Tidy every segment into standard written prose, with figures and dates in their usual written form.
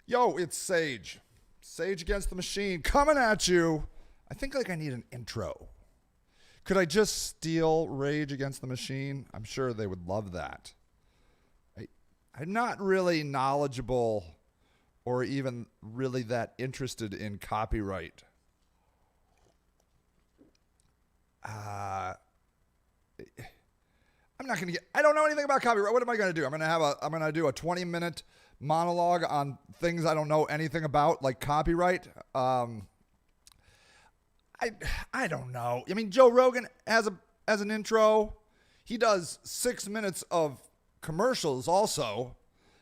Yo, it's Sage. Sage Against the Machine coming at you. I think I need an intro. Could I just steal Rage Against the Machine? I'm sure they would love that. I'm not really knowledgeable or even really that interested in copyright. I'm not going to get, I don't know anything about copyright. What am I going to do? I'm going to do a 20-minute monologue on things I don't know anything about, like copyright. I don't know. I mean, Joe Rogan has an intro. He does 6 minutes of commercials also.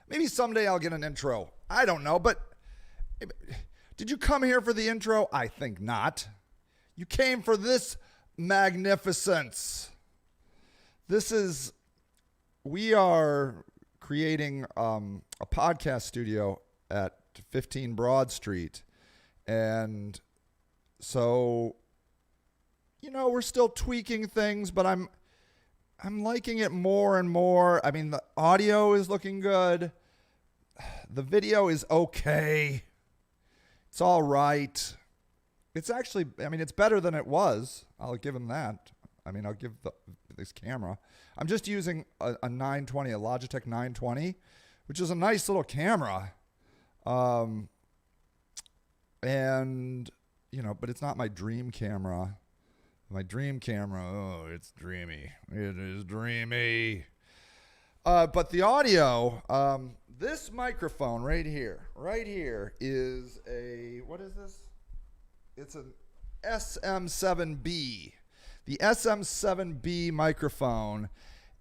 Maybe someday I'll get an intro. I don't know, but did you come here for the intro? I think not. You came for this magnificence. We are creating a podcast studio at 15 Broad Street. And so, we're still tweaking things, but I'm liking it more and more. I mean, the audio is looking good. The video is okay. It's all right. It's actually, it's better than it was. I'll give him that. I'll give this camera. I'm just using a 920, a Logitech 920, which is a nice little camera. But it's not my dream camera. My dream camera, it's dreamy. It is dreamy. But the audio, this microphone right here is what is this? It's an SM7B. The SM7B microphone.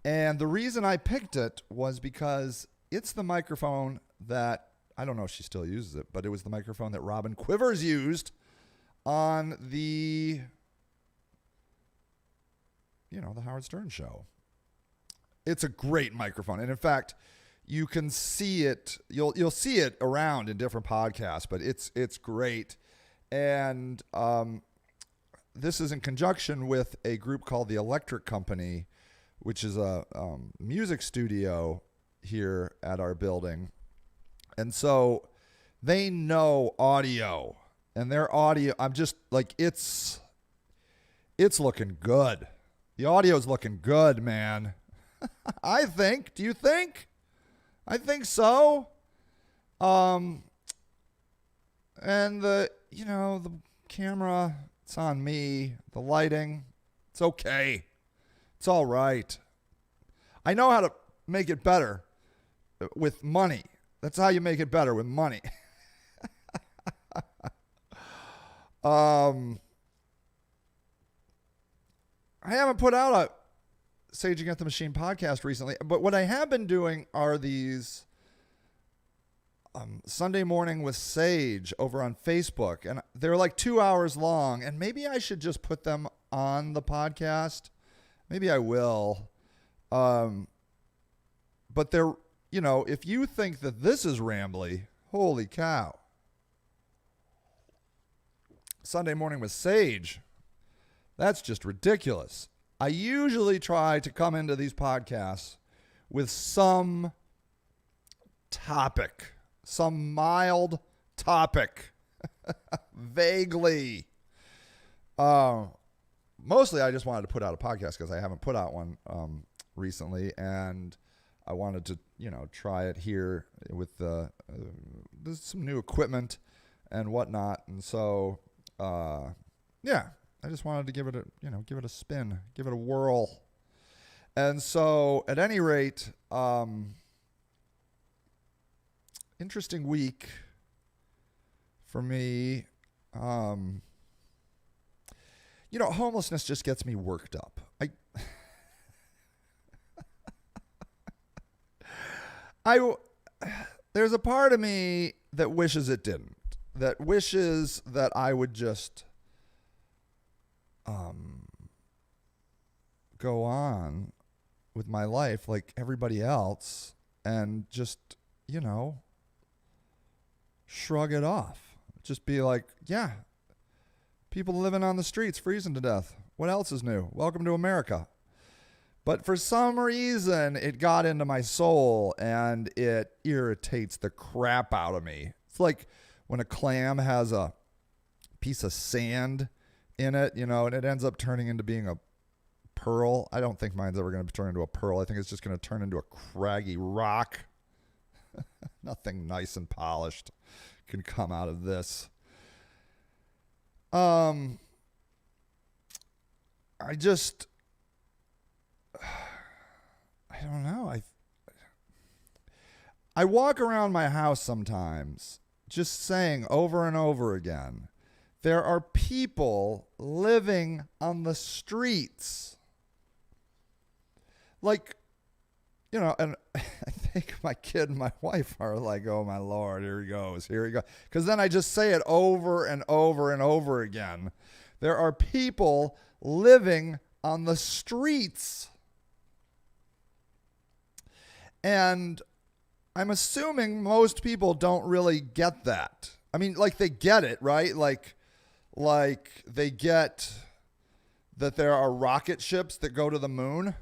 And the reason I picked it was because it's the microphone that, I don't know if she still uses it, but it was the microphone that Robin Quivers used on the Howard Stern show. It's a great microphone. And in fact, you can see it. You'll see it around in different podcasts, but it's great. And this is in conjunction with a group called the Electric Company, which is a music studio here at our building. And so they know audio, and their audio, I'm just like, it's looking good. The audio's looking good, man. I think. Do you think? I think so. And the camera, it's on me. The lighting, it's okay. It's all right. I know how to make it better with money. That's how you make it better, with money. I haven't put out a Sage Against the Machine podcast recently, but what I have been doing are these Sunday Morning with Sage over on Facebook, and they're like 2 hours long, and maybe I should just put them on the podcast. Maybe I will. But they're, if you think that this is rambly, holy cow. Sunday Morning with Sage, that's just ridiculous. I usually try to come into these podcasts with some topic, some mild topic, vaguely. Mostly I just wanted to put out a podcast because I haven't put out one recently, and I wanted to, try it here with there's some new equipment and whatnot, and so I just wanted to give it a spin, give it a whirl. And so at any rate, interesting week for me. Homelessness just gets me worked up. There's a part of me that wishes it didn't, that wishes that I would just go on with my life like everybody else and just, shrug it off. Just be like, yeah, people living on the streets, freezing to death. What else is new? Welcome to America. But for some reason, it got into my soul and it irritates the crap out of me. It's like when a clam has a piece of sand in it, and it ends up turning into being a pearl. I don't think mine's ever going to turn into a pearl. I think it's just going to turn into a craggy rock. Nothing nice and polished can come out of this. I don't know. I walk around my house sometimes just saying over and over again, there are people living on the streets. Like, and I think my kid and my wife are like, oh my Lord, here he goes. Because then I just say it over and over and over again. There are people living on the streets. And I'm assuming most people don't really get that. I mean, like they get it, right? Like they get that there are rocket ships that go to the moon.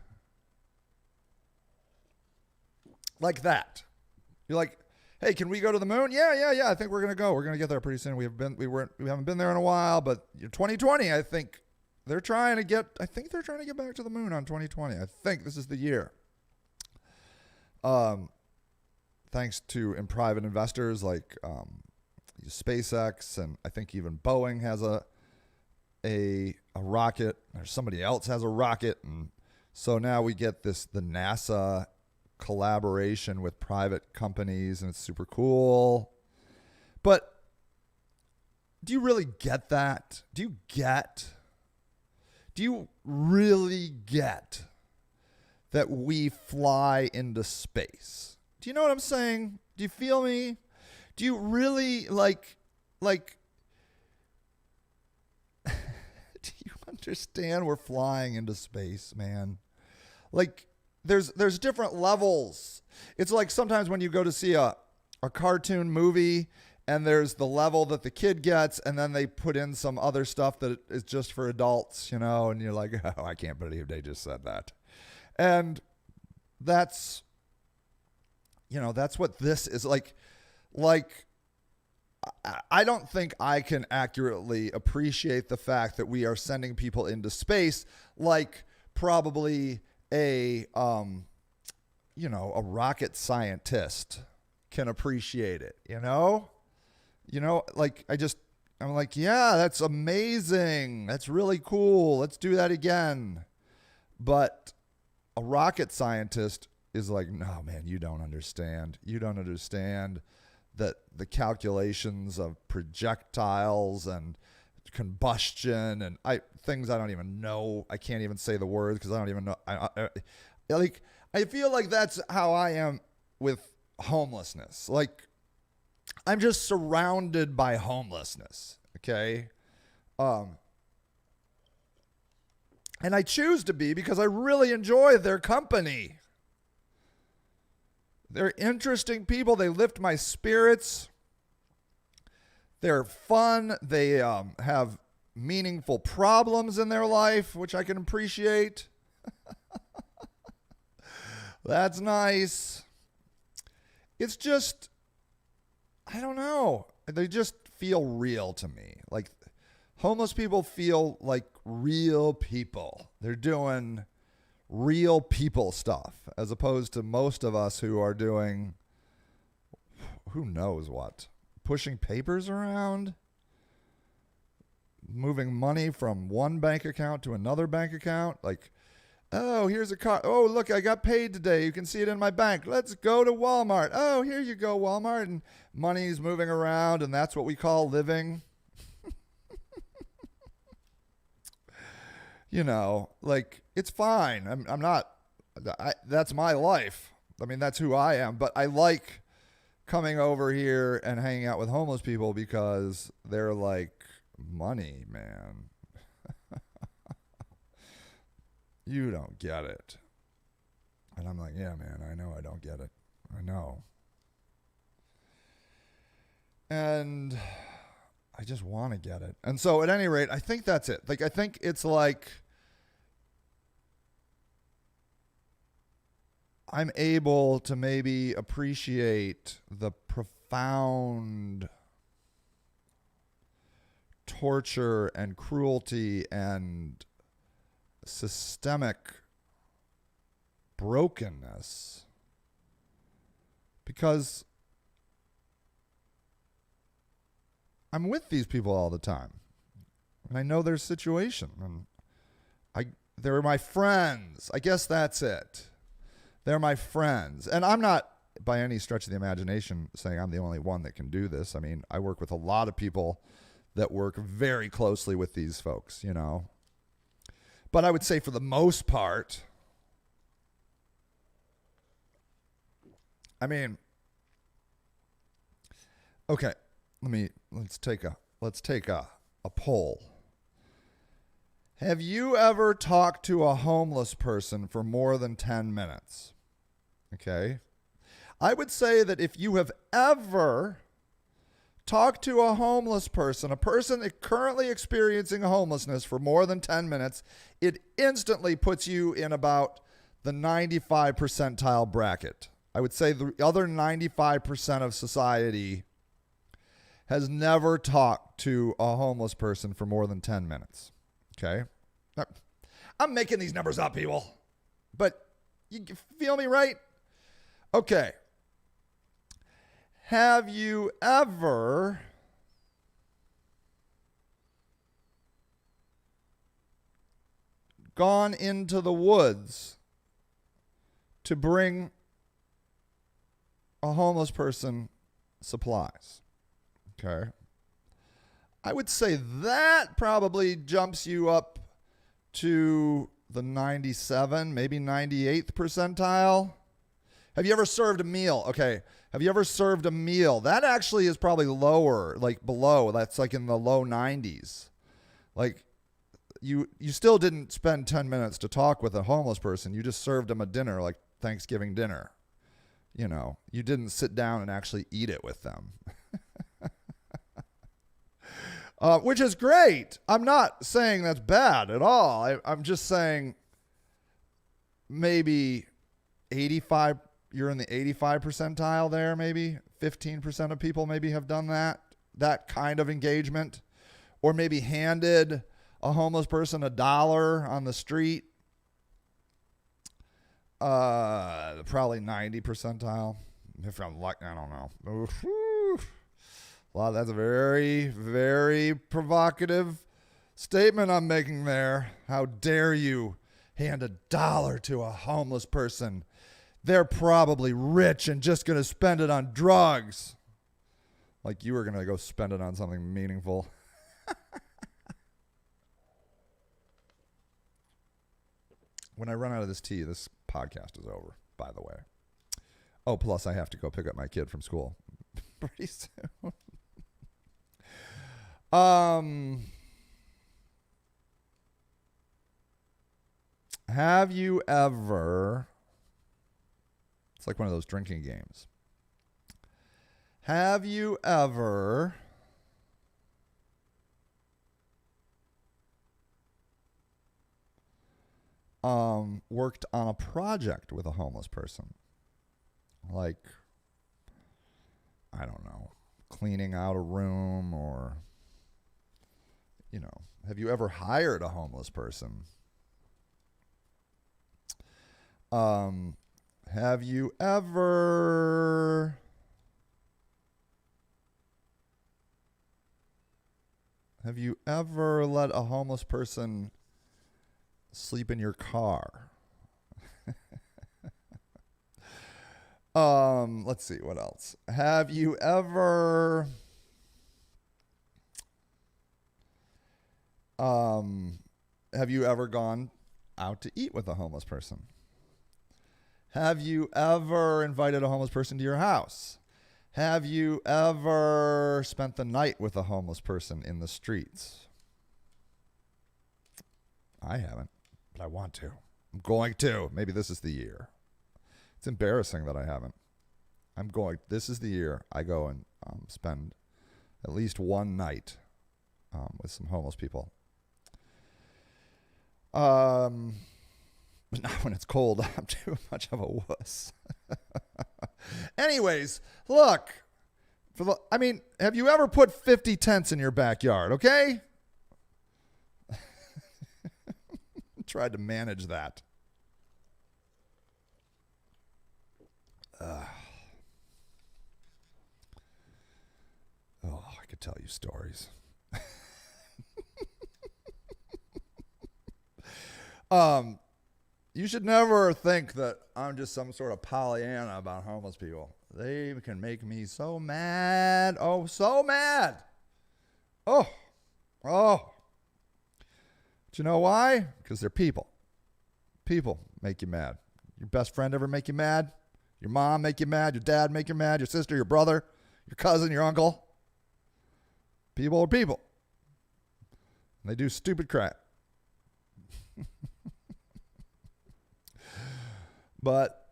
Like that. You're like, hey, can we go to the moon? Yeah. I think we're gonna go. We're gonna get there pretty soon. We haven't been there in a while, but 2020, I think they're trying to get back to the moon on 2020. I think this is the year. Thanks to private investors like SpaceX, and I think even Boeing has a rocket, or somebody else has a rocket, and so now we get the NASA collaboration with private companies, and it's super cool. But do you really get that? Do you really get that we fly into space? Do you know what I'm saying? Do you feel me? Do you really like do you understand we're flying into space, man? Like there's different levels. It's like sometimes when you go to see a cartoon movie and there's the level that the kid gets, and then they put in some other stuff that is just for adults, and you're like, oh, I can't believe they just said that. And that's what this is like. I don't think I can accurately appreciate the fact that we are sending people into space like probably a rocket scientist can appreciate it, I'm like, yeah, that's amazing. That's really cool. Let's do that again. But a rocket scientist is like, no, man, you don't understand. You don't understand that the calculations of projectiles and combustion and things I don't even know. I can't even say the words because I don't even know. I feel like that's how I am with homelessness. Like, I'm just surrounded by homelessness. Okay. And I choose to be because I really enjoy their company. They're interesting people. They lift my spirits. They're fun. They have meaningful problems in their life, which I can appreciate. That's nice. It's just, I don't know. They just feel real to me. Like, homeless people feel like real people. They're doing real people stuff, as opposed to most of us who are doing who knows what. Pushing papers around, moving money from one bank account to another bank account. Like, oh, here's a car. Oh, look, I got paid today. You can see it in my bank. Let's go to Walmart. Oh, here you go, Walmart. And money's moving around, and that's what we call living. It's fine. I'm not, that's my life. I mean, that's who I am. But I like coming over here and hanging out with homeless people because they're like, money, man. You don't get it. And I'm like, yeah, man, I know I don't get it. I know. And I just want to get it. And so at any rate, I think that's it. I think it's like, I'm able to maybe appreciate the profound torture and cruelty and systemic brokenness, because I'm with these people all the time and I know their situation, and they're my friends. I guess that's it. They're my friends. And I'm not by any stretch of the imagination saying I'm the only one that can do this. I mean, I work with a lot of people that work very closely with these folks, you know. But I would say for the most part, I mean, okay, let's take a poll. Have you ever talked to a homeless person for more than 10 minutes? Okay. I would say that if you have ever talked to a homeless person, a person currently experiencing homelessness for more than 10 minutes, it instantly puts you in about the 95 percentile bracket. I would say the other 95% of society has never talked to a homeless person for more than 10 minutes. Okay. I'm making these numbers up, people, but you feel me, right? Okay. Have you ever gone into the woods to bring a homeless person supplies? Okay. I would say that probably jumps you up to the 97, maybe 98th percentile. Have you ever served a meal? Okay. Have you ever served a meal? That actually is probably lower, like below. That's like in the low 90s. Like you still didn't spend 10 minutes to talk with a homeless person. You just served them a dinner, like Thanksgiving dinner. You know, you didn't sit down and actually eat it with them. Which is great. I'm not saying that's bad at all. I'm just saying maybe 85, you're in the 85 percentile there, maybe 15% of people maybe have done that kind of engagement, or maybe handed a homeless person $1 on the street. Probably 90 percentile. If I'm lucky, I don't know. Well, that's a very, very provocative statement I'm making there. How dare you hand $1 to a homeless person? They're probably rich and just going to spend it on drugs. Like you were going to go spend it on something meaningful. When I run out of this tea, this podcast is over, by the way. Oh, plus I have to go pick up my kid from school pretty soon. Have you ever, it's like one of those drinking games. Have you ever worked on a project with a homeless person? Like, I don't know, cleaning out a room, or, you know, have you ever hired a homeless person? Have you ever let a homeless person sleep in your car? Let's see, what else? Have you ever gone out to eat with a homeless person? Have you ever invited a homeless person to your house? Have you ever spent the night with a homeless person in the streets? I haven't, but I want to. I'm going to. Maybe this is the year. It's embarrassing that I haven't. This is the year I go and spend at least one night with some homeless people. But not when it's cold. I'm too much of a wuss. Anyways, look, Have you ever put 50 tents in your backyard, okay? Tried to manage that. I could tell you stories. You should never think that I'm just some sort of Pollyanna about homeless people. They can make me so mad. Oh, so mad. Oh. But you know why? Because they're people. People make you mad. Your best friend ever make you mad? Your mom make you mad? Your dad make you mad? Your sister, your brother, your cousin, your uncle? People are people. And they do stupid crap. But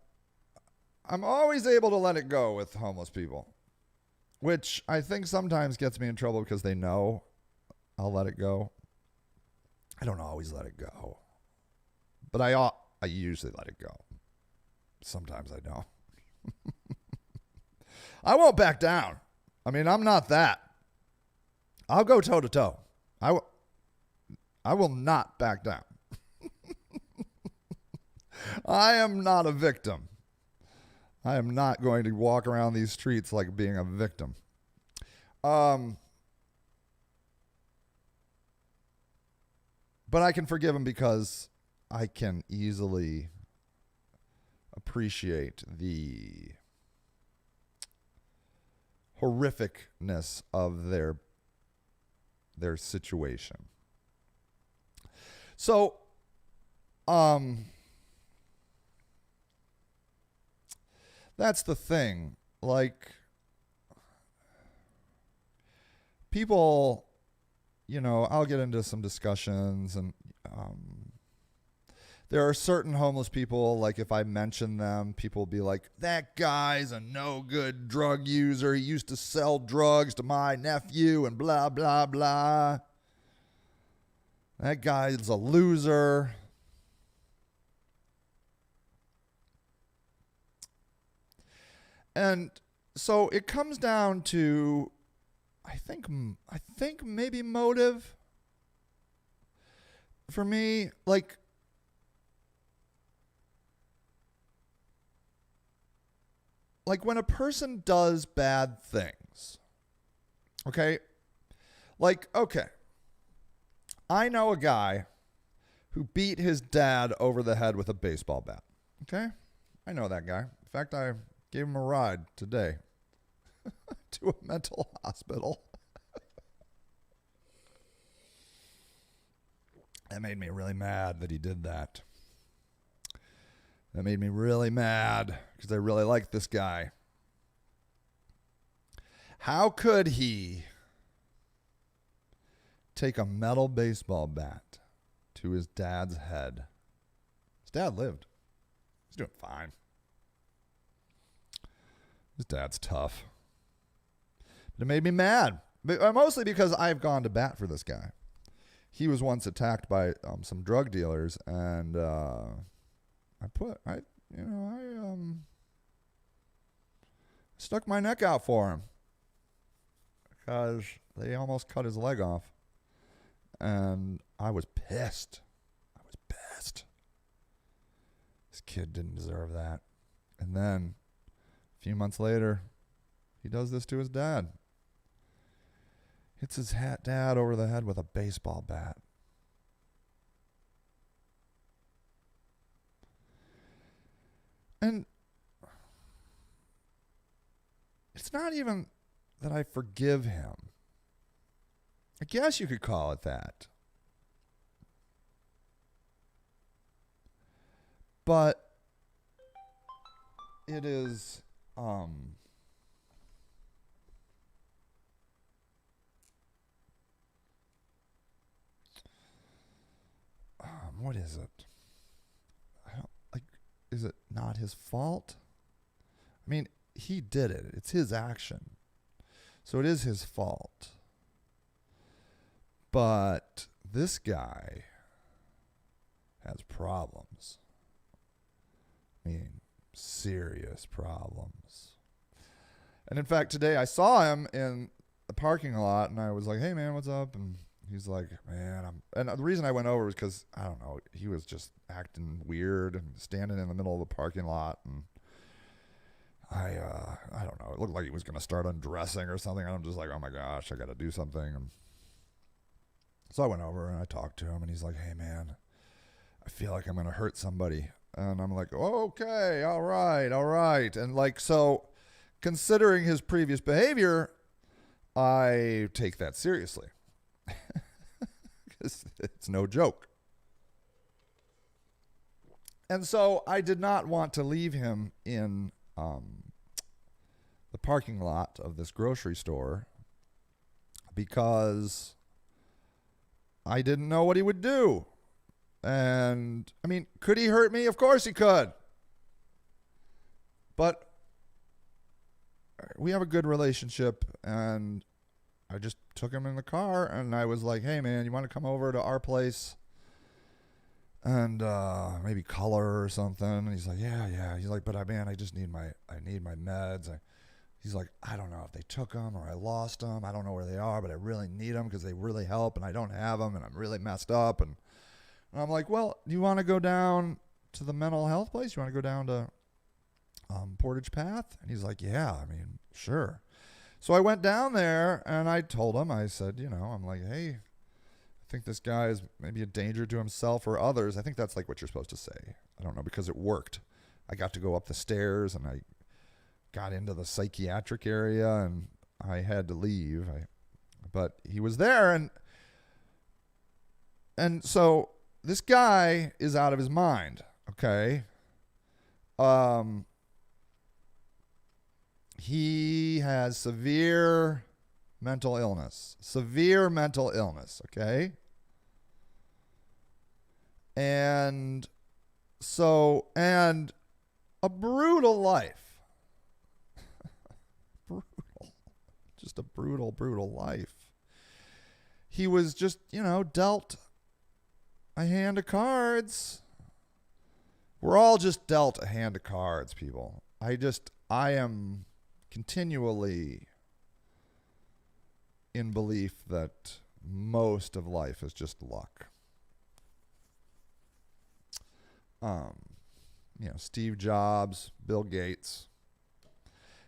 I'm always able to let it go with homeless people, which I think sometimes gets me in trouble because they know I'll let it go. I don't always let it go, but I usually let it go. Sometimes I don't. I won't back down. I'm not that. I'll go toe to toe. I will not back down. I am not a victim. I am not going to walk around these streets like being a victim. But I can forgive him because I can easily appreciate the horrificness of their situation. So, that's the thing. Like, people, I'll get into some discussions, and there are certain homeless people, like if I mention them, people will be like, that guy's a no good drug user. He used to sell drugs to my nephew and blah, blah, blah. That guy's a loser. And so it comes down to, I think maybe motive. For me, like when a person does bad things, okay? I know a guy who beat his dad over the head with a baseball bat, okay? I know that guy. In fact, I gave him a ride today to a mental hospital. That made me really mad that he did that. That made me really mad because I really like this guy. How could he take a metal baseball bat to his dad's head? His dad lived. He's doing fine. His dad's tough. But it made me mad. Mostly because I've gone to bat for this guy. He was once attacked by some drug dealers, and I stuck my neck out for him because they almost cut his leg off, and I was pissed. This kid didn't deserve that. And then a few months later, he does this to his dad. Hits his dad over the head with a baseball bat. And it's not even that I forgive him. I guess you could call it that. But it is what is it? Is it not his fault? I mean, he did it. It's his action. So it is his fault. But this guy has problems. I mean, serious problems. And in fact, today I saw him in the parking lot, and I was like, "Hey, man, what's up?" And he's like, "Man, and the reason I went over was because I don't know, he was just acting weird and standing in the middle of the parking lot, and I don't know, it looked like he was gonna start undressing or something. And I'm just like, oh my gosh, I got to do something. And so I went over and I talked to him, and he's like, "Hey, man, I feel like I'm gonna hurt somebody." And I'm like, oh, "Okay, all right." And like, so considering his previous behavior, I take that seriously. It's no joke. And so I did not want to leave him in the parking lot of this grocery store because I didn't know what he would do. And, I mean, could he hurt me? Of course he could. But we have a good relationship, and I just took him in the car, and I was like, "Hey, man, you want to come over to our place and maybe color or something?" And he's like, yeah. He's like, "But I just need my meds." He's like, "I don't know if they took them or I lost them. I don't know where they are, but I really need them because they really help, and I don't have them, and I'm really messed up." And I'm like, "Well, do you want to go down to the mental health place? You want to go down to Portage Path?" And he's like, "Yeah, I mean, sure." So I went down there, and I told him, I said, I'm like, "Hey, I think this guy is maybe a danger to himself or others." I think that's like what you're supposed to say. I don't know, because it worked. I got to go up the stairs, and I got into the psychiatric area, and I had to leave. But he was there, and so this guy is out of his mind, okay? He has severe mental illness, okay? And a brutal life. Just a brutal life. He was just, dealt a hand of cards. We're all just dealt a hand of cards, people. I am continually in belief that most of life is just luck. Steve Jobs, Bill Gates.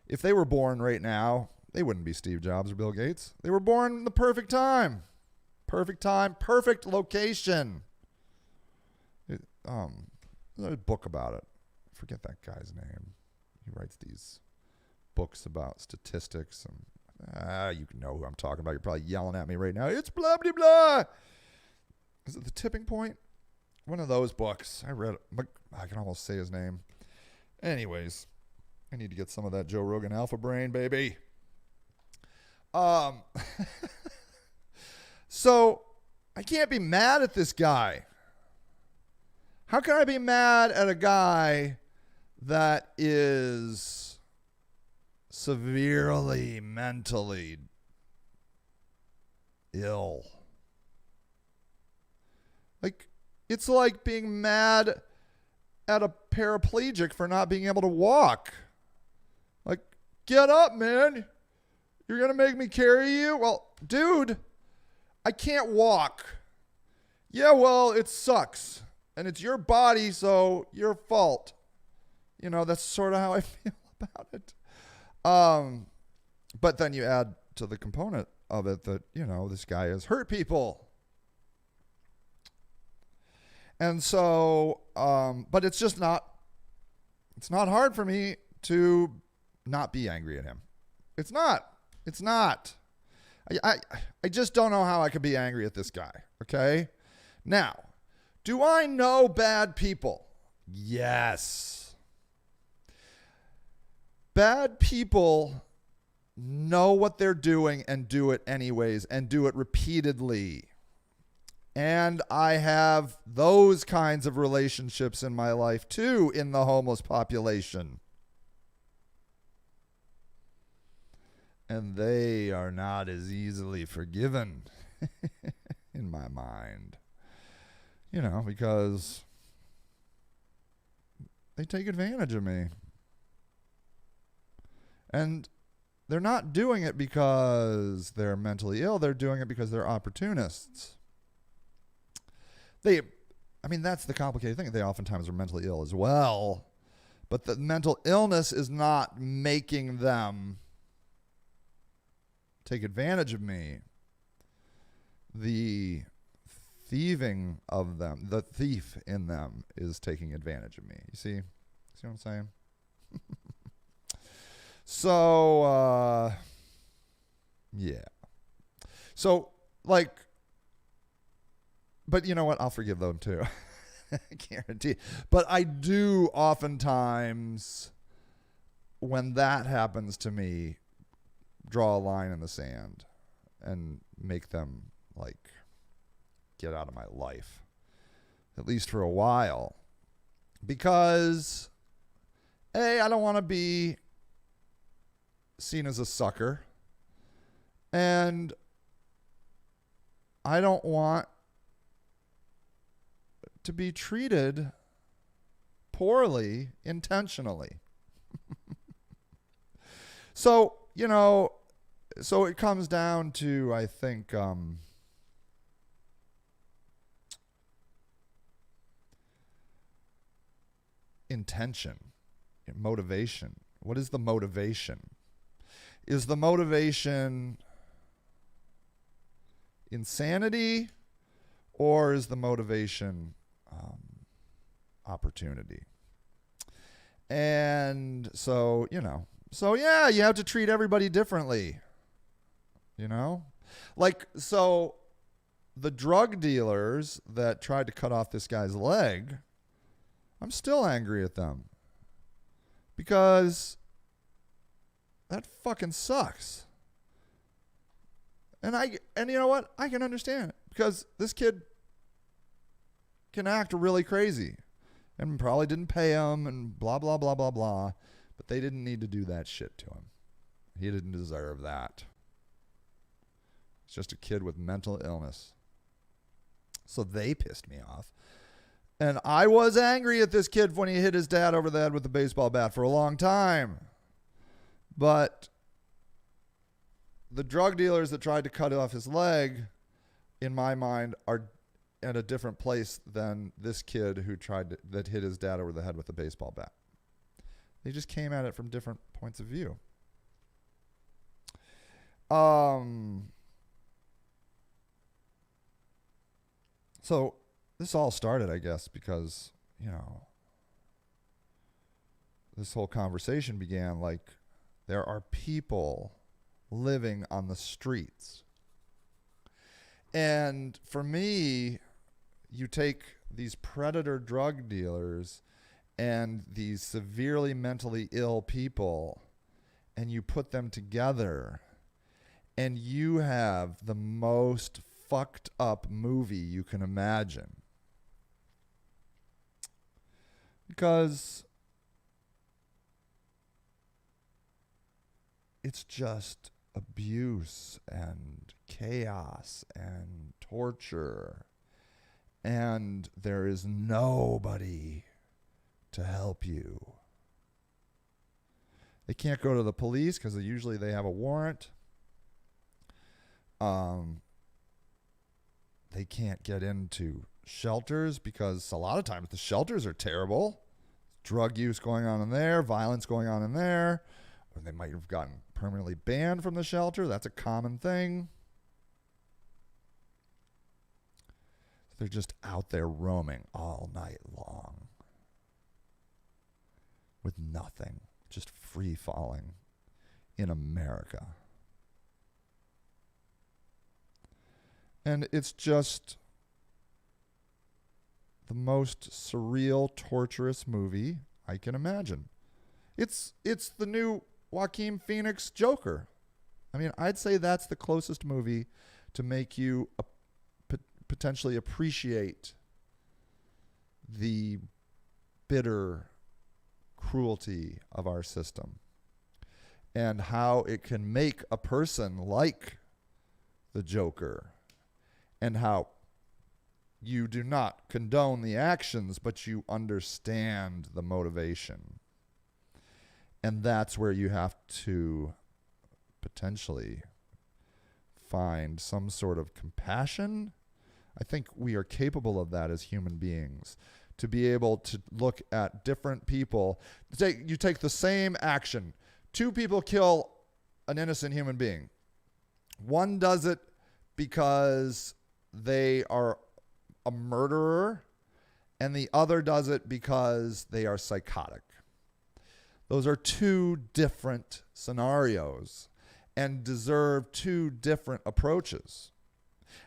If they were born right now, they wouldn't be Steve Jobs or Bill Gates. They were born in the perfect time. Perfect time, perfect location. There's a book about it. I forget that guy's name. He writes these books about statistics, and you know who I'm talking about. You're probably yelling at me right now. It's blah, blah, blah. Is it The Tipping Point? One of those books. I read it, but I can almost say his name. Anyways, I need to get some of that Joe Rogan alpha brain, baby. So I can't be mad at this guy. How can I be mad at a guy that is severely mentally ill? Like, it's like being mad at a paraplegic for not being able to walk. Like, get up, man. You're going to make me carry you? Well, dude, I can't walk. Yeah, well, it sucks. And it's your body, so your fault. That's sort of how I feel about it. But then you add to the component of it that, this guy has hurt people. And so, but it's not hard for me to not be angry at him. It's not. I just don't know how I could be angry at this guy. Okay. Now, do I know bad people? Yes. Bad people know what they're doing and do it anyways and do it repeatedly. And I have those kinds of relationships in my life too in the homeless population. And they are not as easily forgiven in my mind. Because they take advantage of me. And they're not doing it because they're mentally ill. They're doing it because they're opportunists. That's the complicated thing. They oftentimes are mentally ill as well. But the mental illness is not making them take advantage of me. The thieving of them, the thief in them is taking advantage of me. You see what I'm saying? So, yeah. So, but you know what? I'll forgive them too. I guarantee. But I do oftentimes, when that happens to me, draw a line in the sand and make them get out of my life, at least for a while, because I don't want to be seen as a sucker, and I don't want to be treated poorly intentionally. So it comes down to, I think, intention, motivation. What is the motivation? Is the motivation insanity, or is the motivation opportunity? And so, you have to treat everybody differently. So the drug dealers that tried to cut off this guy's leg, I'm still angry at them because that fucking sucks. And you know what? I can understand it, because this kid can act really crazy and probably didn't pay him and blah, blah, blah, blah, blah. But they didn't need to do that shit to him. He didn't deserve that. It's just a kid with mental illness. So they pissed me off. And I was angry at this kid when he hit his dad over the head with a baseball bat for a long time. But the drug dealers that tried to cut off his leg, in my mind, are at a different place than this kid that hit his dad over the head with a baseball bat. They just came at it from different points of view. So this all started, I guess, because, this whole conversation began there are people living on the streets. And for me, you take these predator drug dealers and these severely mentally ill people, and you put them together, and you have the most fucked up movie you can imagine. Because it's just abuse and chaos and torture, and there is nobody to help you. They can't go to the police because usually they have a warrant. They can't get into shelters because a lot of times the shelters are terrible. Drug use going on in there, violence going on in there, or they might have gotten permanently banned from the shelter. That's a common thing. They're just out there roaming all night long with nothing, just free falling in America. And it's just the most surreal, torturous movie I can imagine. It's the new Joaquin Phoenix Joker. I'd say that's the closest movie to make you potentially appreciate the bitter cruelty of our system and how it can make a person like the Joker, and how you do not condone the actions, but you understand the motivation. And that's where you have to potentially find some sort of compassion. I think we are capable of that as human beings, to be able to look at different people. You take the same action. Two people kill an innocent human being. One does it because they are a murderer, and the other does it because they are psychotic. Those are two different scenarios and deserve two different approaches.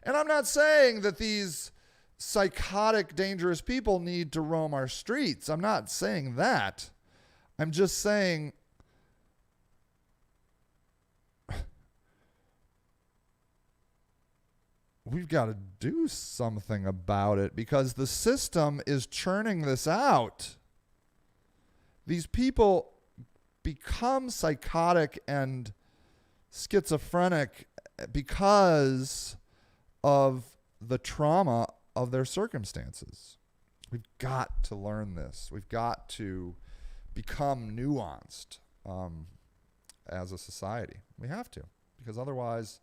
And I'm not saying that these psychotic, dangerous people need to roam our streets. I'm not saying that. I'm just saying we've got to do something about it, because the system is churning this out. These people become psychotic and schizophrenic because of the trauma of their circumstances. We've got to learn this. We've got to become nuanced as a society. We have to, because otherwise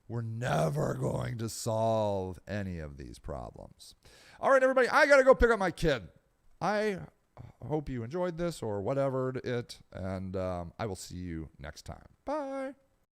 we're never going to solve any of these problems. All right, everybody, I got to go pick up my kid. I hope you enjoyed this or whatever it, and I will see you next time. Bye.